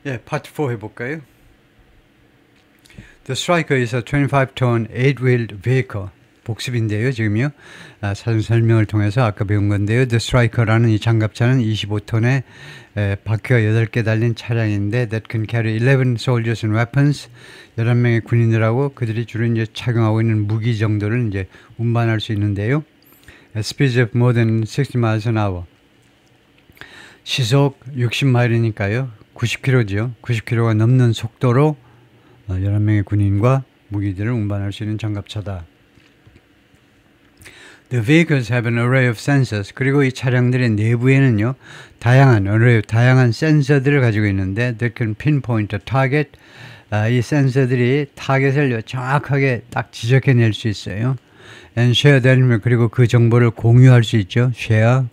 예, 파트 4 해볼까요? The Striker is a 25-ton 8-wheeled vehicle. 복습인데요, 지금요. 사전 설명을 통해서 아까 배운 건데요. The Striker라는 이 장갑차는 25톤의 바퀴가 8개 달린 차량인데 that can carry 11 soldiers and weapons. 11명의 군인들하고 그들이 주로 이제 착용하고 있는 무기 정도를 이제 운반할 수 있는데요. Speeds of more than 60 miles an hour. 시속 60마일이니까요. 90km죠. 90km가 넘는 속도로 11명의 군인과 무기들을 운반할 수 있는 장갑차다. The vehicles have an array of sensors. 그리고 이 차량들의 내부에는요, 다양한 센서들을 가지고 있는데 that can pinpoint a target. 이 센서들이 타겟을 정확하게 딱 지적해낼 수 있어요. And share that information. 그리고 그 정보를 공유할 수 있죠. share.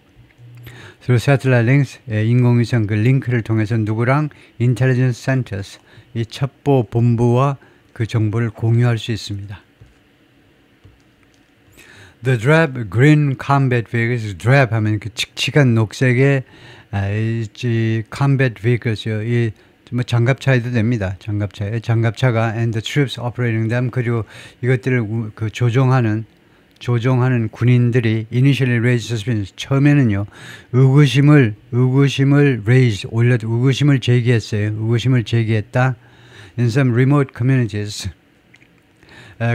through satellite links, 인공위성 그 링크를 통해서 누구랑 intelligence centers, 이 첩보 본부와 그 정보를 공유할 수 있습니다. The drab green combat vehicles, drab 하면 그 칙칙한 녹색의 combat vehicles요. 이 뭐 장갑차에도 됩니다. 장갑차가 and the troops operating them. 그리고 이것들을 그 조종하는 군인들이 initially raised suspicion. 처음에는요, 의구심을 제기했어요. 의구심을 제기했다. In some remote communities.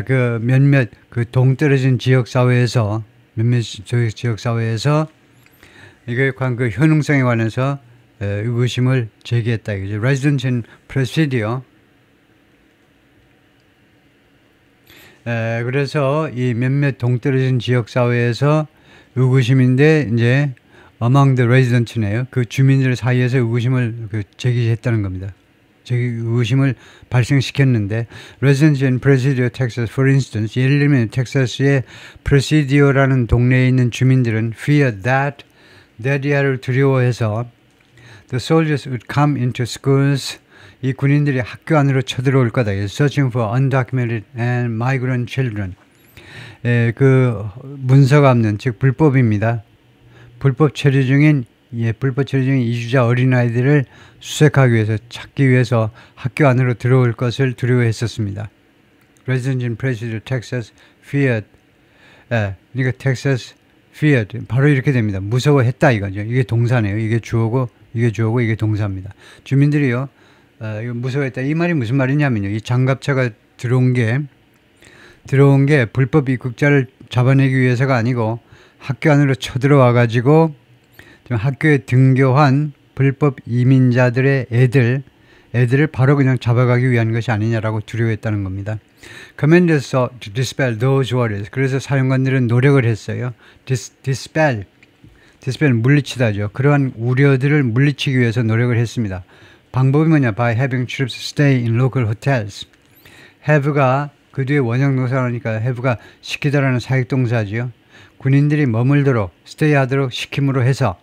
그 몇몇 그 동떨어진 지역 사회에서 이게 그 효능성에 관해서 의구심을 제기했다. 이거죠. Residents in Presidio. 그래서 이 몇몇 동떨어진 지역 사회에서 의구심인데 이제 among the residents네요. 그 주민들 사이에서 의구심을 제기했다는 겁니다. 의구심을 발생시켰는데 residents in Presidio, Texas, for instance, 예를 들면 텍사스의 Presidio라는 동네에 있는 주민들은 feared that 이하를 두려워해서 the soldiers would come into schools. 이 군인들이 학교 안으로 쳐들어올 거다. Searching for undocumented and migrant children. 그 문서가 없는, 즉 불법입니다. 불법 체류 중인 이주자 어린아이들을 수색하기 위해서, 찾기 위해서 학교 안으로 들어올 것을 두려워했었습니다. Residents in Presidio, Texas, feared. 그러니까 Texas feared. 바로 이렇게 됩니다. 무서워했다 이거죠. 이게 동사네요. 이게 주어고 이게 동사입니다. 주민들이요, 이거 무서워했다. 이 말이 무슨 말이냐면요. 이 장갑차가 들어온 게 불법 입국자를 잡아내기 위해서가 아니고 학교 안으로 쳐들어와 가지고 학교에 등교한 불법 이민자들의 애들을 바로 그냥 잡아가기 위한 것이 아니냐라고 두려워했다는 겁니다. Commanders sought to dispel those worries. 그래서 사령관들은 노력을 했어요. dispel 물리치다죠. 그러한 우려들을 물리치기 위해서 노력을 했습니다. 방법이 뭐냐? By having troops stay in local hotels. have가 그 뒤에 원형동사라니까 have가 시키다라는 사역동사지요. 군인들이 머물도록 stay하도록 시킴으로 해서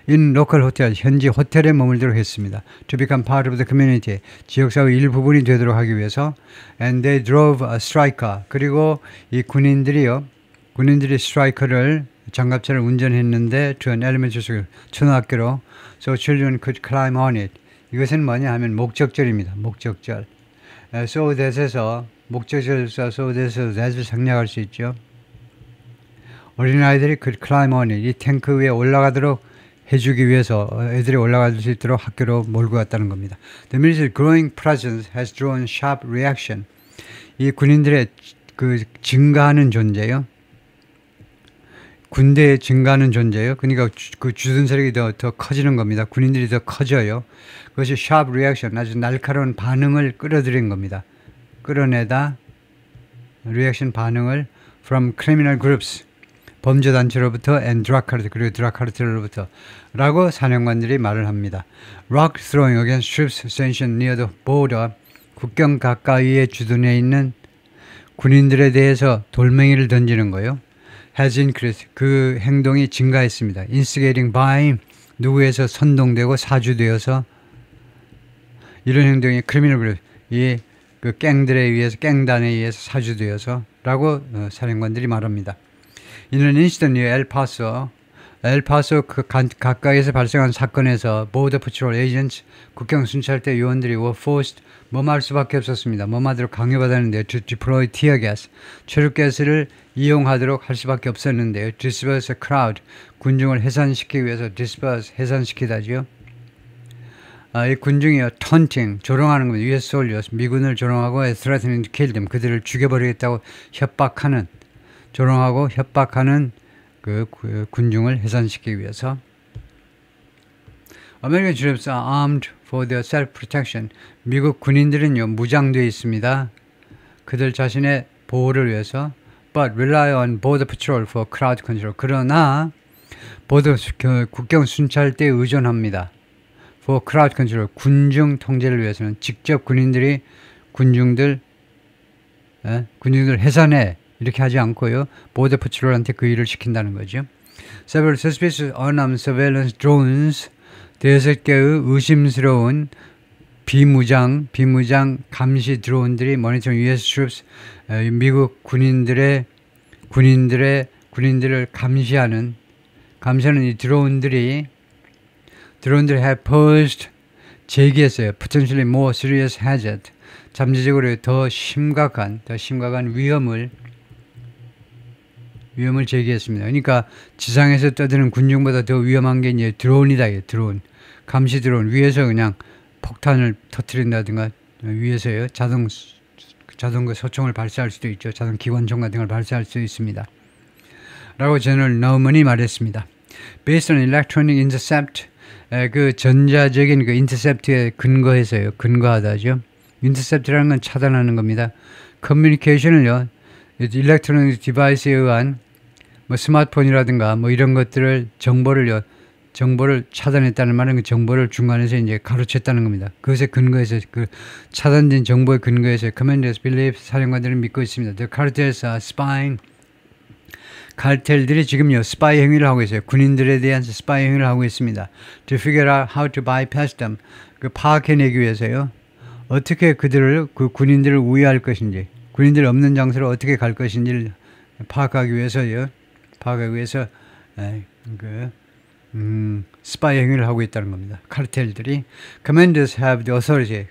in local hotel, 현지 호텔에 머물도록 했습니다. To become part of the community, 지역사회 일부분이 되도록 하기 위해서. And they drove a striker. 그리고 이 군인들이 스트라이커를 장갑차를 운전했는데 to an elementary school, 초등학교로. So children could climb on it. 이것은 뭐냐 하면 목적절입니다. 목적절. So that에서 목적절에서 so that을 생략할 수 있죠. 어린아이들이 could climb on it. 이 탱크 위에 올라가도록 해주기 위해서 애들이 올라갈 수 있도록 학교로 몰고 갔다는 겁니다. The military's growing presence has drawn sharp reaction. 이 군인들의 그 증가하는 존재요. 군대의 증가하는 존재요. 그러니까 그 주둔 세력이 더 커지는 겁니다. 군인들이 더 커져요. 그것이 sharp reaction, 아주 날카로운 반응을 끌어들인 겁니다. 끌어내다 reaction 반응을 from criminal groups. 범죄단체로부터 and drug cartel, 그리고 drug cartel로부터 라고 사령관들이 말을 합니다. Rock throwing against troops stationed near the border. 국경 가까이에 주둔해 있는 군인들에 대해서 돌멩이를 던지는 거요. Has increased. 그 행동이 증가했습니다. Instigating by 누구에서 선동되고 사주되어서 이런 행동이 criminal group, 그 갱들에 의해서, 갱단에 의해서 사주되어서 라고 사령관들이 말합니다. In an incident near El Paso, 엘파소 가까이에서 발생한 사건에서 보더 패트롤 에이전트 국경 순찰대 요원들이 were forced 머무할 수밖에 없었습니다. 머무하도록 강요받았는데요. to deploy tear gas 최루가스를 이용하도록 할 수밖에 없었는데요. disperse a crowd 군중을 해산시키기 위해서 disperse 해산시키다죠. 이 군중이요 taunting 조롱하는 겁니다. US soldiers 미군을 조롱하고 threatening to kill them 그들을 죽여버리겠다고 협박하는 조롱하고 협박하는 그 군중을 해산시키기 위해서 American troops are armed for their self-protection. 미국 군인들은요 무장되어 있습니다. 그들 자신의 보호를 위해서 but rely on border patrol for crowd control. 그러나 국경 순찰대에 의존합니다. for crowd control. 군중 통제를 위해서는 직접 군인들이 군중들 해산해 이렇게 하지 않고요. 보더 패트롤한테 그 일을 시킨다는 거죠. Several suspicious unarmed surveillance drones 6개의 의심스러운 비무장 감시 드론들이 monitoring US troops 미국 군인들을 감시하는 이 드론들이 have posed 제기했어요. potentially more serious hazard 잠재적으로 더 심각한 위험을 제기했습니다. 그러니까 지상에서 떠드는 군중보다 더 위험한 게 이제 드론이다. 드론. 감시 드론. 위에서 그냥 폭탄을 터뜨린다든가 위에서요. 자동 소총을 발사할 수도 있죠. 자동 기관총 같은 걸 발사할 수도 있습니다. 라고 제너럴 나우먼이 말했습니다. Based on electronic intercept 그 전자적인 그 intercept에 근거하다죠. intercept라는 건 차단하는 겁니다. 커뮤니케이션을요. 일렉트로닉 디바이스에 의한 스마트폰이라든가 이런 것들을 정보를 차단했다는 말은 그 정보를 중간에서 이제 가로챘다는 겁니다. 그것에 근거해서 그 차단된 정보에 근거해서 commanders believe 사령관들은 믿고 있습니다. The cartels are spying. 칼텔들이 지금요 스파이 행위를 하고 있어요. 군인들에 대한 스파이 행위를 하고 있습니다. To figure out how to bypass them. 그 파악해내기 위해서요. 어떻게 그 군인들을 우회할 것인지, 군인들 없는 장소로 어떻게 갈 것인지를 파악하기 위해서요. 스파이 행위를 하고 있다는 겁니다. 카르텔들이. Commanders have the authority.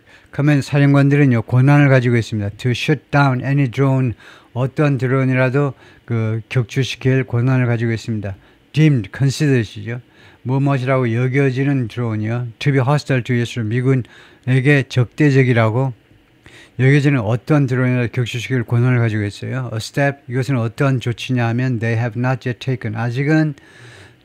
사령관들은요 권한을 가지고 있습니다. To shoot down any drone. 어떤 드론이라도 격추시킬 권한을 가지고 있습니다. Deemed, considered이죠. 무엇이라고 여겨지는 드론이요. To be hostile to US. 미군에게 적대적이라고 여겨지는 어떤 드론이라도 격추시킬 권한을 가지고 있어요. A step. 이것은 어떠한 조치냐 하면 they have not yet taken. 아직은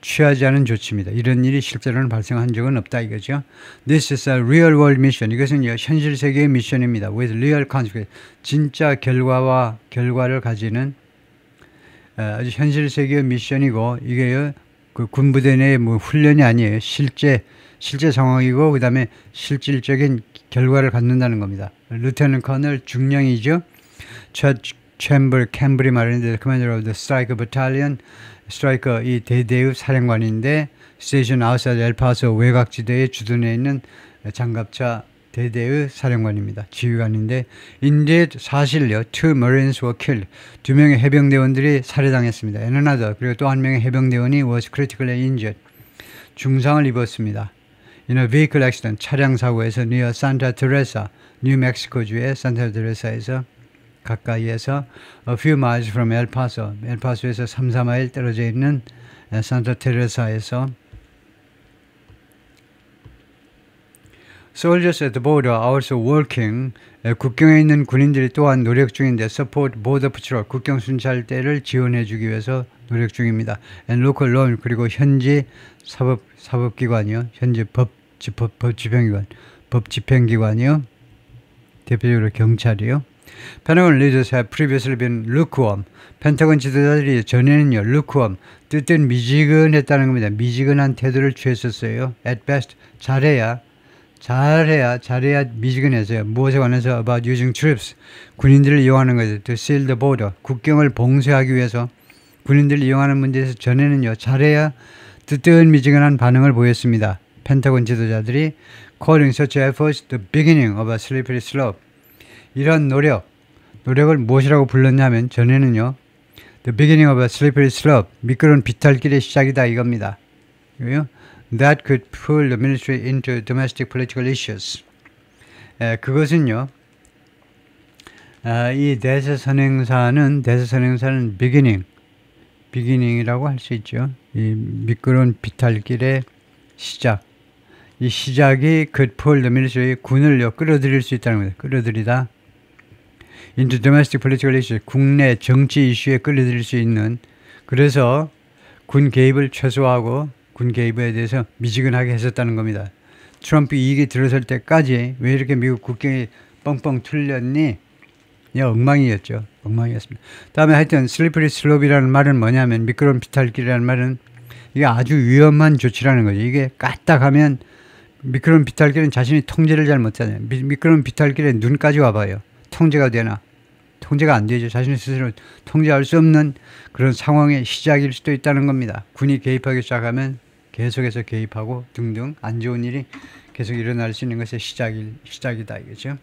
취하지 않은 조치입니다. 이런 일이 실제로는 발생한 적은 없다 이거죠. This is a real world mission. 이것은 현실 세계의 미션입니다. With real consequence. 진짜 결과를 가지는 아주 현실 세계의 미션이고 이게요 그 군부대 내의 훈련이 아니에요. 실제 상황이고 그 다음에 실질적인 결과를 갖는다는 겁니다. 루테넌트 커널 중령이죠. 캠블이 말했는데 Commander of the Striker Battalion. 스트라이커 이 대대의 사령관인데 스테이션 아웃사이드 엘파소 외곽지대에 주둔해 있는 장갑차 대대의 사령관입니다. 지휘관인데 indeed 사실요. Two Marines were killed. 2명의 해병대원들이 살해당했습니다. And another 그리고 또 한 명의 해병대원이 was critically injured. 중상을 입었습니다. In a vehicle accident 차량 사고에서 near Santa Teresa 뉴멕시코주의 산타 테레사에서 가까이에서 a few miles from El Paso, 엘파소에서 3-4마일 떨어져 있는 산타 테레사에서 Soldiers at the border are also working. 국경에 있는 군인들이 또한 노력 중인데 support border patrol, 국경 순찰대를 지원해 주기 위해서 노력 중입니다. And local law 그리고 현지 사법기관이요, 현지 법집행기관이요, 대표적으로 경찰이요. Pentagon leaders have previously been lukewarm. 펜타곤 지도자들이 전에는요, lukewarm, 뜻은 미지근했다는 겁니다. 미지근한 태도를 취했었어요. At best, 잘해야 미지근해서요. 무엇에 관해서 about using troops, 군인들을 이용하는 거죠. To seal the border, 국경을 봉쇄하기 위해서 군인들을 이용하는 문제에서 전에는요, 잘해야 뜨뜻미지근한 반응을 보였습니다. 펜타곤 지도자들이 calling such efforts the beginning of a slippery slope. 이런 노력을 무엇이라고 불렀냐면 전에는요, The beginning of a slippery slope. 미끄러운 비탈길의 시작이다 이겁니다. That could pull the military into domestic political issues. 그것은요. 이 대서선행사는 beginning이라고 할 수 있죠. 이 미끄러운 비탈길의 시작. 이 시작이 could pull the military 군을요 끌어들일 수 있다는 거예요. 끌어들이다. into domestic political issues. 국내 정치 이슈에 끌어들일 수 있는. 그래서 군 개입을 최소화하고 군 개입에 대해서 미지근하게 했었다는 겁니다. 트럼프 이익이 들어설 때까지 왜 이렇게 미국 국경이 뻥뻥 뚫렸니? 엉망이었죠. 엉망이었습니다. 다음에 하여튼 슬리퍼리 슬롭이라는 말은 뭐냐면 미끄러운 비탈길이라는 말은 이게 아주 위험한 조치라는 거죠. 이게 까딱하면 미끄러운 비탈길은 자신이 통제를 잘 못하잖아요. 미끄러운 비탈길에 눈까지 와봐요. 통제가 되나? 통제가 안 되죠. 자신이 스스로 통제할 수 없는 그런 상황의 시작일 수도 있다는 겁니다. 군이 개입하기 시작하면 계속해서 개입하고 등등 안 좋은 일이 계속 일어날 수 있는 것의 시작이다 이거죠.